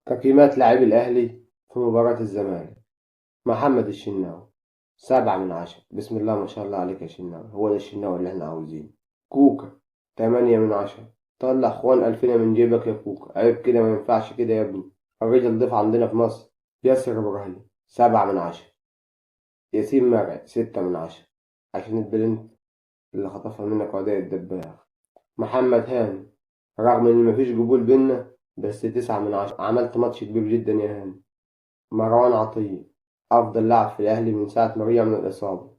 تقييمات لاعبي الأهلي في مباراة الزمالك. محمد الشناوي 7/10. بسم الله ما شاء الله عليك يا شناوي، هو ده الشناوي اللي احنا عاوزينه. كوكا 8/10. طلع اخوان ألفنا من جيبك يا كوكا، عيب كده، ما ينفعش كده يا ابني. الراجل ضيف عندنا في مصر. ياسر إبراهيم 7/10. ياسين مرعي 6/10، عشان البلنت اللي خطفها منك وأداء الدباغ. محمد هاني، رغم إن مفيش قبول بينا بس 9/10، عملت ماتش كبير جدا يا هاني. مروان عطية، أفضل لاعب في الأهلي من ساعة ما رجع من الإصابة،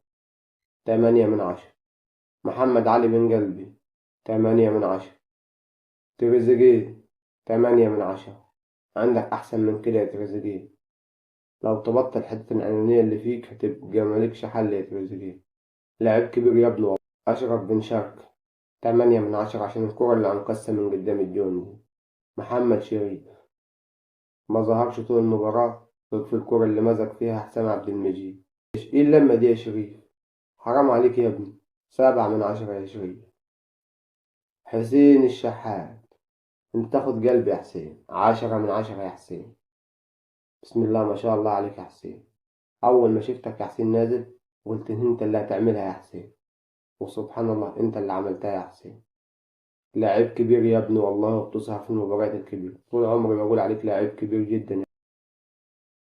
8/10. محمد علي بن قلبي 8/10. تريزيجيه 8/10. عندك أحسن من كده يا تريزيجيه؟ لو تبطل حتة الأنانية اللي فيك هتبقى مالكش حل يا تريزيجيه. لاعب كبير يا ابني والله. أشرف بن شرقي 8/10، عشان الكرة اللي أنقذها من قدام الجون دي. محمد شريف ما ظهرش طول المباراة غير في الكرة اللي مزق فيها حسام عبد المجيد. إيه اللمة دي يا شريف؟ حرام عليك يا ابني. 7/10 يا شريف. حسين الشحات، انت تاخد قلبي يا حسين. 10/10 يا حسين. بسم الله ما شاء الله عليك يا حسين. أول ما شفتك يا حسين نازل قلت إن انت اللي هتعملها يا حسين، وسبحان الله انت اللي عملتها يا حسين. لاعب كبير يا ابني والله، وبتظهر في المباريات الكبيرة. طول عمري بقول عليك لاعب كبير جدا.